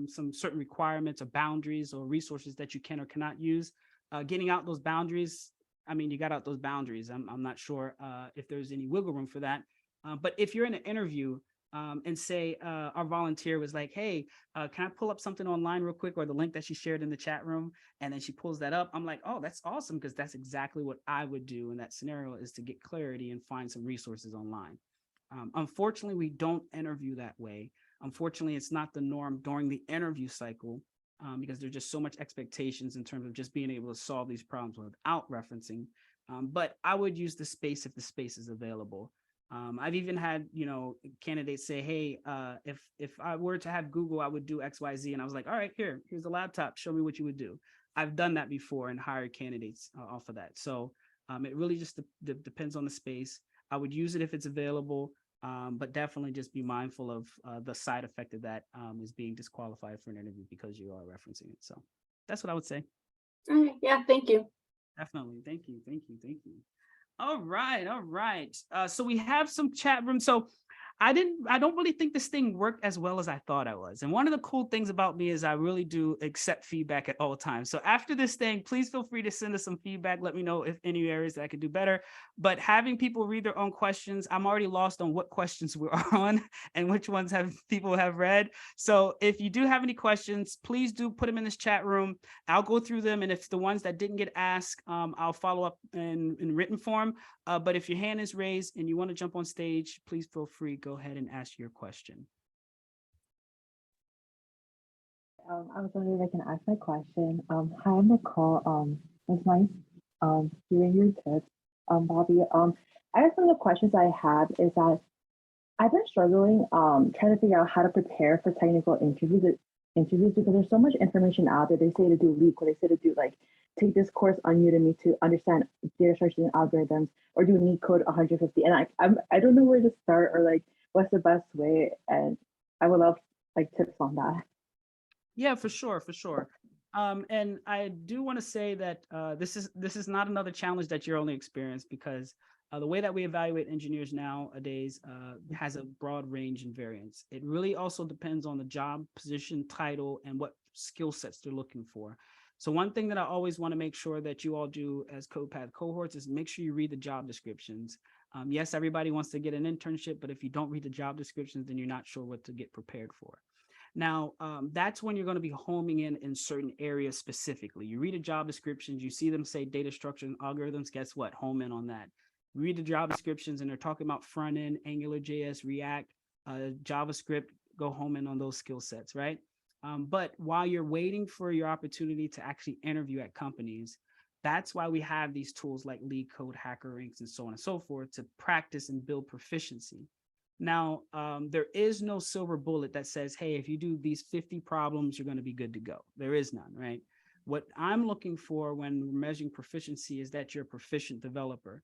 some certain requirements or boundaries or resources that you can or cannot use, getting out those boundaries, I mean, you got out those boundaries. I'm not sure if there's any wiggle room for that. But if you're in an interview and say our volunteer was like, hey, can I pull up something online real quick, or the link that she shared in the chat room, and then she pulls that up, I'm like, oh, that's awesome, because that's exactly what I would do in that scenario, is to get clarity and find some resources online. Unfortunately, we don't interview that way. Unfortunately, it's not the norm during the interview cycle. Because there's just so much expectations in terms of just being able to solve these problems without referencing. But I would use the space if the space is available. I've even had, candidates say, hey, if I were to have Google, I would do X, Y, Z. And I was like, all right, here's a laptop. Show me what you would do. I've done that before and hired candidates off of that. So it really just depends on the space. I would use it if it's available. But definitely just be mindful of the side effect of that is being disqualified for an interview because you are referencing it. So that's what I would say. All right. Yeah, thank you. Definitely. Thank you. All right. So we have some chat room. So I don't really think this thing worked as well as I thought I was. And one of the cool things about me is I really do accept feedback at all times. So after this thing, please feel free to send us some feedback. Let me know if any areas that I could do better. But having people read their own questions, I'm already lost on what questions we're on and which ones people have read. So if you do have any questions, please do put them in this chat room. I'll go through them. And if the ones that didn't get asked, I'll follow up in written form. But if your hand is raised and you want to jump on stage, please feel free. Go ahead and ask your question. I was wondering if I can ask my question. Hi, I'm Nicole. It's nice hearing your tips. Bobby, I guess one of the questions I have is that I've been struggling trying to figure out how to prepare for technical interviews. interviews because there's so much information out there. They say to do leak, or they say to do like take this course on Udemy to understand data structures and algorithms, or do Neat Code 150. And I don't know where to start or like what's the best way. And I would love like tips on that. Yeah, for sure, for sure. And I do want to say that this is not another challenge that you're only experienced, because the way that we evaluate engineers nowadays has a broad range and variance. It really also depends on the job, position, title, and what skill sets they're looking for. So one thing that I always want to make sure that you all do as CodePath cohorts is make sure you read the job descriptions. Yes, everybody wants to get an internship, but if you don't read the job descriptions, then you're not sure what to get prepared for. Now, that's when you're going to be homing in certain areas specifically. You read the job descriptions, you see them say data structure and algorithms, guess what? Home in on that. Read the job descriptions and they're talking about front end, AngularJS, React, JavaScript, go home in on those skill sets, right? But while you're waiting for your opportunity to actually interview at companies, that's why we have these tools like LeetCode, HackerRanks, and so on and so forth to practice and build proficiency. Now, there is no silver bullet that says, hey, if you do these 50 problems, you're going to be good to go. There is none, right? What I'm looking for when measuring proficiency is that you're a proficient developer.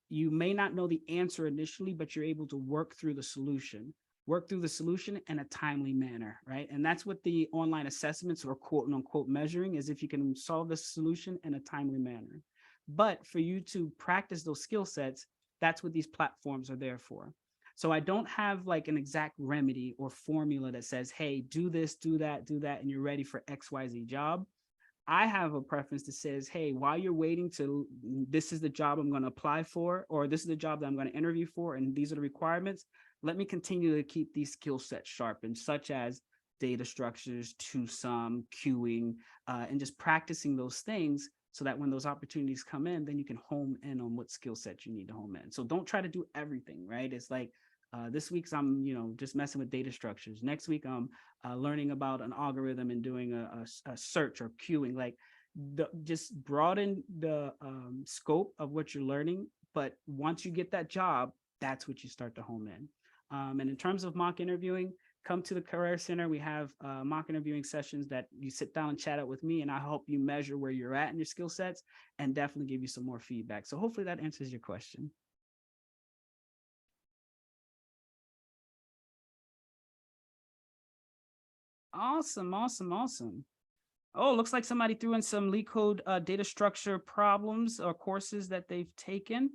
You may not know the answer initially, but you're able to work through the solution in a timely manner, right? And that's what the online assessments or quote unquote measuring is, if you can solve the solution in a timely manner. But for you to practice those skill sets, that's what these platforms are there for. So I don't have like an exact remedy or formula that says, hey, do this, do that, and you're ready for XYZ job. I have a preference that says, hey, while you're waiting to, this is the job I'm going to apply for, or this is the job that I'm going to interview for, and these are the requirements. Let me continue to keep these skill sets sharpened, such as data structures, to-sum, queuing, and just practicing those things so that when those opportunities come in, then you can home in on what skill set you need to home in. So don't try to do everything, right? It's like, this week's I'm, just messing with data structures. Next week, I'm learning about an algorithm and doing a search or queuing. Like, just broaden the scope of what you're learning. But once you get that job, that's what you start to home in. And in terms of mock interviewing, come to the Career Center. We have mock interviewing sessions that you sit down and chat out with me, and I help you measure where you're at in your skill sets and definitely give you some more feedback. So hopefully that answers your question. Awesome, awesome, awesome. Oh, looks like somebody threw in some LeetCode data structure problems or courses that they've taken.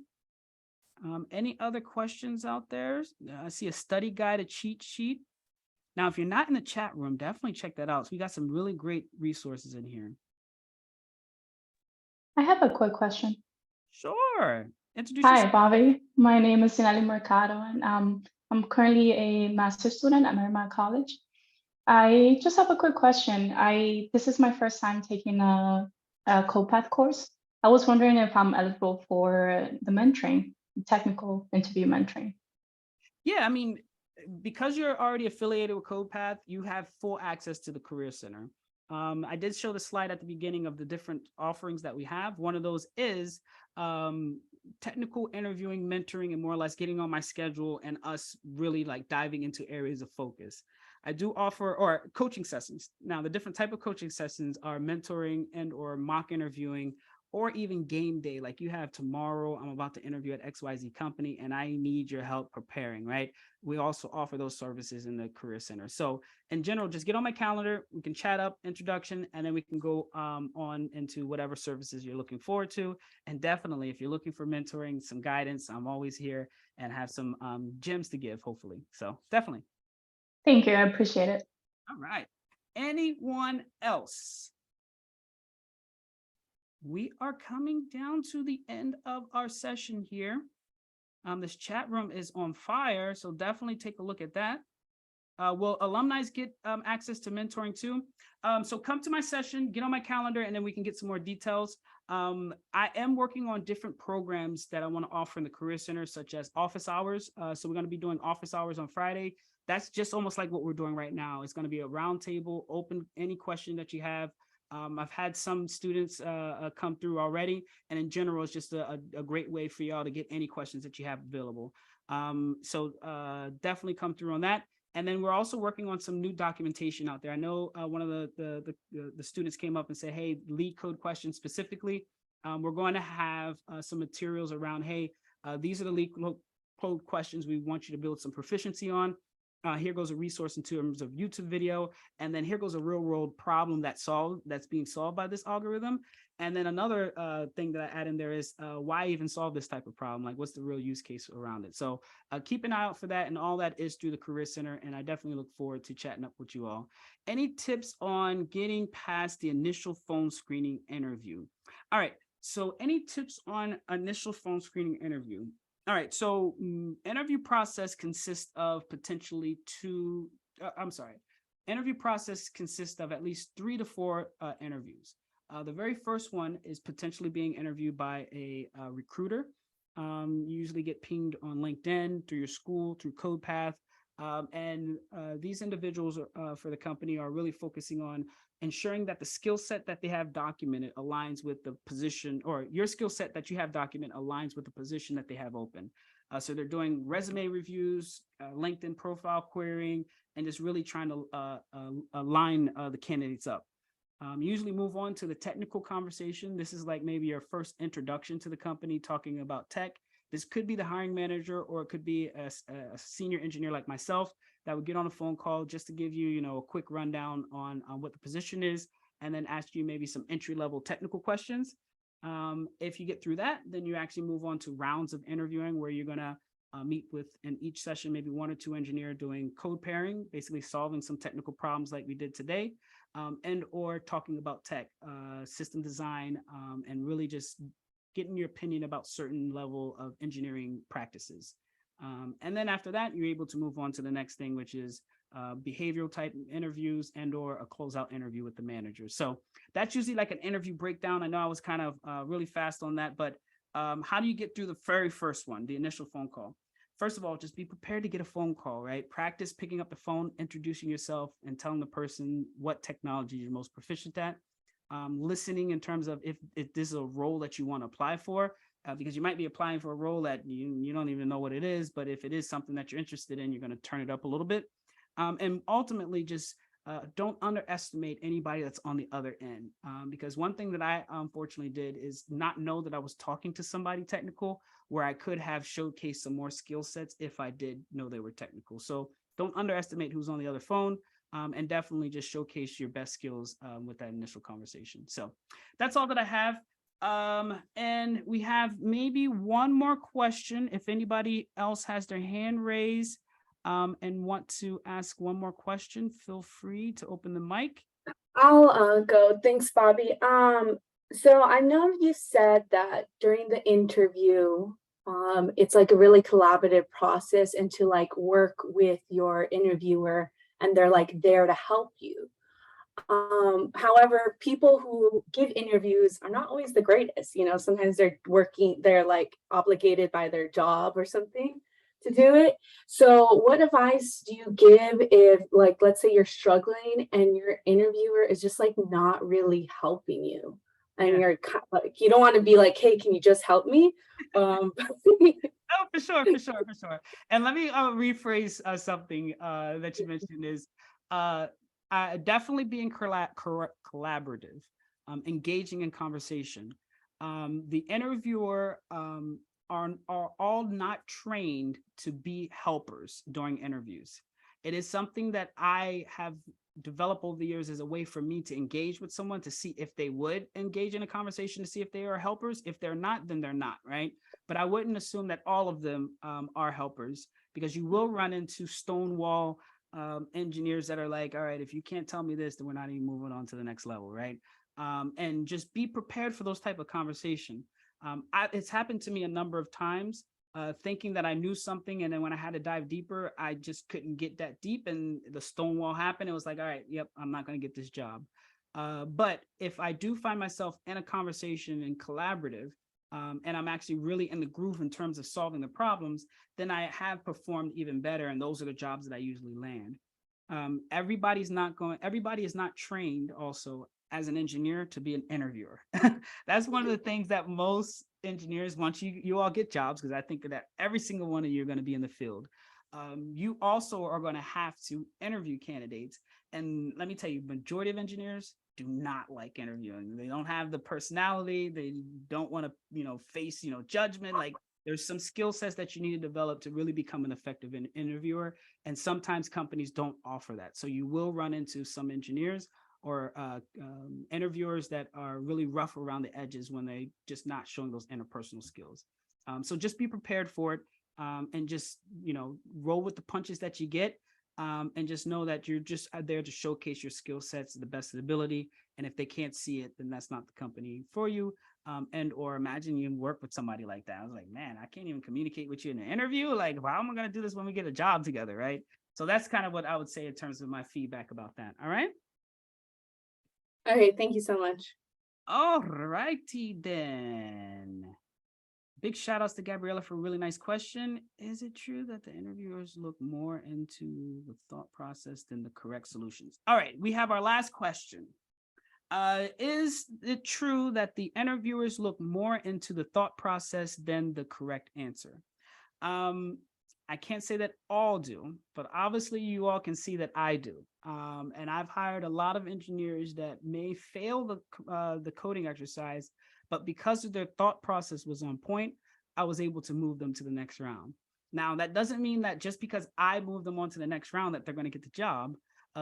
Any other questions out there? I see a study guide, a cheat sheet. Now, if you're not in the chat room, definitely check that out. So we got some really great resources in here. I have a quick question. Sure. Introduce Hi, yourself. Bobby. My name is Sinali Mercado, and I'm currently a master's student at Marymount College. I just have a quick question. This is my first time taking a CodePath course. I was wondering if I'm eligible for the mentoring, technical interview mentoring. Yeah, I mean, because you're already affiliated with CodePath, you have full access to the Career Center. I did show the slide at the beginning of the different offerings that we have. One of those is technical interviewing, mentoring, and more or less getting on my schedule and us really like diving into areas of focus. I do offer or coaching sessions. Now, the different type of coaching sessions are mentoring and or mock interviewing, or even game day. Like you have tomorrow, I'm about to interview at XYZ company and I need your help preparing, right? We also offer those services in the Career Center. So in general, just get on my calendar, we can chat up, introduction, and then we can go on into whatever services you're looking forward to. And definitely, if you're looking for mentoring, some guidance, I'm always here and have some gems to give, hopefully. So definitely. Thank you, I appreciate it. All right. Anyone else? We are coming down to the end of our session here. This chat room is on fire, so definitely take a look at that. Will alumni get access to mentoring too? So come to my session, get on my calendar, and then we can get some more details. I am working on different programs that I want to offer in the Career Center, such as office hours. So we're going to be doing office hours on Friday. That's just almost like what we're doing right now. It's going to be a roundtable, open any question that you have. I've had some students come through already, and in general, it's just a great way for y'all to get any questions that you have available. So definitely come through on that. And then we're also working on some new documentation out there. I know one of the students came up and said, hey, lead code questions specifically. We're going to have some materials around, hey, these are the lead code questions we want you to build some proficiency on. Here goes a resource in terms of YouTube video. And then here goes a real world problem that's being solved by this algorithm. And then another thing that I add in there is why even solve this type of problem? Like, what's the real use case around it? So keep an eye out for that. And all that is through the Career Center. And I definitely look forward to chatting up with you all. Any tips on getting past the initial phone screening interview? All right. So any tips on initial phone screening interview? All right. So interview process consists of potentially interview process consists of at least 3 to 4 interviews. The very first one is potentially being interviewed by a recruiter. You usually get pinged on LinkedIn, through your school, through CodePath. And these individuals for the company are really focusing on ensuring that the skill set that they have documented aligns with the position, or your skill set that you have documented aligns with the position that they have open. So they're doing resume reviews, LinkedIn profile querying, and just really trying to align the candidates up. Usually move on to the technical conversation. This is like maybe your first introduction to the company, talking about tech. This could be the hiring manager, or it could be a senior engineer like myself that would get on a phone call just to give you, a quick rundown on what the position is, and then ask you maybe some entry-level technical questions. If you get through that, then you actually move on to rounds of interviewing, where you're going to meet with, in each session, maybe 1 or 2 engineers doing code pairing, basically solving some technical problems like we did today, and or talking about tech, system design, and really just getting your opinion about certain level of engineering practices. And then after that, you're able to move on to the next thing, which is behavioral type interviews and or a closeout interview with the manager. So that's usually like an interview breakdown. I know I was kind of really fast on that, but how do you get through the very first one, the initial phone call? First of all, just be prepared to get a phone call, right? Practice picking up the phone, introducing yourself, and telling the person what technology you're most proficient at. Listening in terms of if this is a role that you want to apply for, because you might be applying for a role that you don't even know what it is, but if it is something that you're interested in, you're going to turn it up a little bit. And ultimately, just don't underestimate anybody that's on the other end. Because one thing that I unfortunately did is not know that I was talking to somebody technical, where I could have showcased some more skill sets if I did know they were technical. So don't underestimate who's on the other phone. And definitely just showcase your best skills with that initial conversation. So that's all that I have. And we have maybe one more question. If anybody else has their hand raised and want to ask one more question, feel free to open the mic. I'll go. Thanks, Bobby. So I know you said that during the interview, it's like a really collaborative process, and to like work with your interviewer, and they're like there to help you. However, people who give interviews are not always the greatest. Sometimes they're like obligated by their job or something to do it. So what advice do you give if, like, let's say you're struggling and your interviewer is just like not really helping you, and you're like, you don't want to be like, hey, can you just help me? Oh, for sure. And let me rephrase something that you mentioned is definitely being collaborative, engaging in conversation. The interviewer are all not trained to be helpers during interviews. It is something that I have developed over the years as a way for me to engage with someone, to see if they would engage in a conversation, to see if they are helpers. If they're not, then they're not, right? But I wouldn't assume that all of them are helpers, because you will run into stonewall engineers that are like, all right, if you can't tell me this, then we're not even moving on to the next level, right? And just be prepared for those type of conversation. It's happened to me a number of times, thinking that I knew something, and then when I had to dive deeper, I just couldn't get that deep, and the stonewall happened. It was like, all right, yep, I'm not going to get this job. But if I do find myself in a conversation and collaborative, and I'm actually really in the groove in terms of solving the problems, then I have performed even better, and those are the jobs that I usually land. Everybody is not trained also as an engineer to be an interviewer. That's one of the things that most engineers, once you all get jobs, because I think that every single one of you are going to be in the field. You also are going to have to interview candidates. And let me tell you, majority of engineers do not like interviewing. They don't have the personality. They don't want to, face, judgment. Like there's some skill sets that you need to develop to really become an effective interviewer. And sometimes companies don't offer that. So you will run into some engineers or interviewers that are really rough around the edges when they just not showing those interpersonal skills. So just be prepared for it, and just, roll with the punches that you get, and just know that you're just there to showcase your skill sets to the best of the ability. And if they can't see it, then that's not the company for you. And or imagine you work with somebody like that. I was like, man, I can't even communicate with you in an interview. Like, how am I going to do this when we get a job together, right? So that's kind of what I would say in terms of my feedback about that. All right. All right, thank you so much. All righty then. Big shout outs to Gabriella for a really nice question. Is it true that the interviewers look more into the thought process than the correct solutions? All right, we have our last question. Is it true that the interviewers look more into the thought process than the correct answer? I can't say that all do, but obviously you all can see that I do. And I've hired a lot of engineers that may fail the coding exercise, but because of their thought process was on point, I was able to move them to the next round. Now, that doesn't mean that just because I move them on to the next round that they're going to get the job,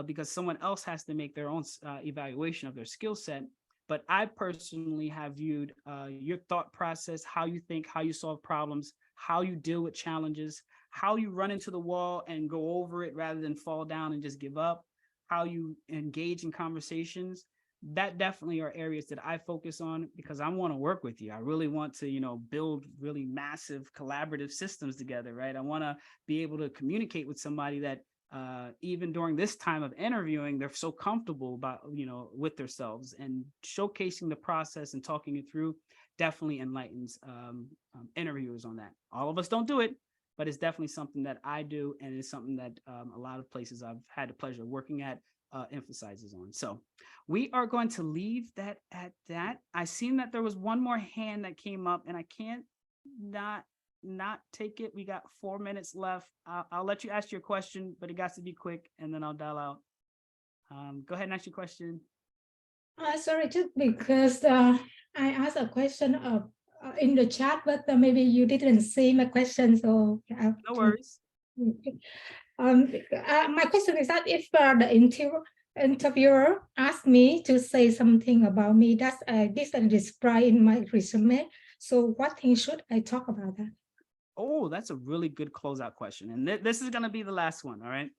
because someone else has to make their own evaluation of their skill set. But I personally have viewed your thought process, how you think, how you solve problems, how you deal with challenges, how you run into the wall and go over it rather than fall down and just give up, how you engage in conversations. That definitely are areas that I focus on because I want to work with you. I really want to, build really massive collaborative systems together, right? I want to be able to communicate with somebody that even during this time of interviewing, they're so comfortable about, with themselves, and showcasing the process and talking it through definitely enlightens interviewers on that. All of us don't do it, but it's definitely something that I do. And it's something that a lot of places I've had the pleasure of working at emphasizes on. So we are going to leave that at that. I seen that there was one more hand that came up and I can't not take it. We got 4 minutes left. I'll let you ask your question, but it got to be quick and then I'll dial out. Go ahead and ask your question. Sorry, just because I asked a question in the chat, but maybe you didn't see my question, so no worries. My question is that if the interviewer asked me to say something about me that I didn't describe in my resume, so what thing should I talk about that? Oh, that's a really good closeout question, and this is going to be the last one. All right.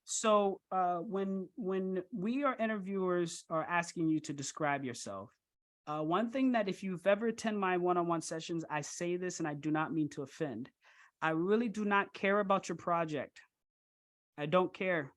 So when we are interviewers are asking you to describe yourself, one thing that if you've ever attended my one-on-one sessions, I say this and I do not mean to offend. I really do not care about your project. I don't care.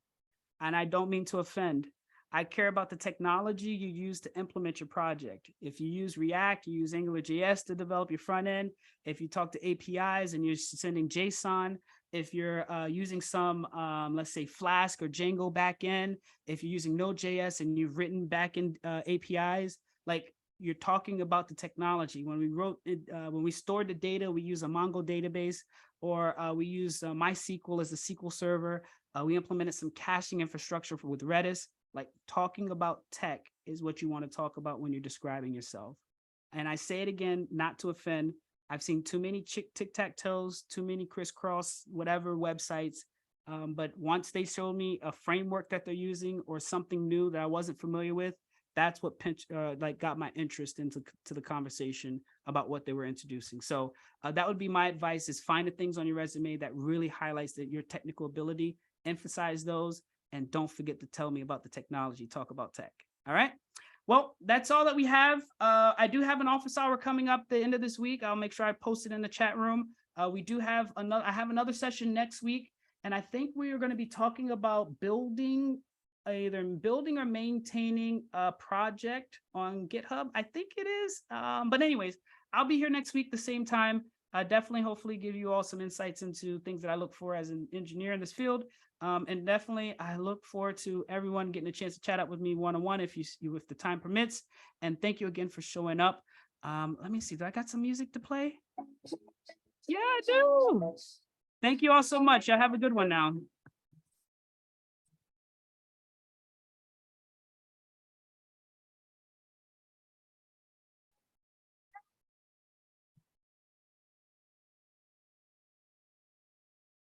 And I don't mean to offend. I care about the technology you use to implement your project. If you use React, you use AngularJS to develop your front end. If you talk to APIs and you're sending JSON, if you're using some, let's say Flask or Django backend, if you're using Node.js and you've written backend APIs, like you're talking about the technology. When we wrote it, when we stored the data, we use a Mongo database, or we use MySQL as the SQL server. We implemented some caching infrastructure with Redis. Like talking about tech is what you want to talk about when you're describing yourself. And I say it again, not to offend. I've seen too many tic-tac-toes, too many crisscross, whatever websites. But once they showed me a framework that they're using or something new that I wasn't familiar with, that's what got my interest into the conversation about what they were introducing. So that would be my advice: is find the things on your resume that really highlights that your technical ability, emphasize those, and don't forget to tell me about the technology. Talk about tech. All right. Well, that's all that we have. I do have an office hour coming up the end of this week. I'll make sure I post it in the chat room. We do have I have another session next week, and I think we are going to be talking about either building or maintaining a project on GitHub. I think it is. But anyways, I'll be here next week the same time. Definitely, hopefully give you all some insights into things that I look for as an engineer in this field. And definitely, I look forward to everyone getting a chance to chat up with me one-on-one if the time permits. And thank you again for showing up. Let me see. Do I got some music to play? Yeah, I do. Thank you all so much. Y'all have a good one now.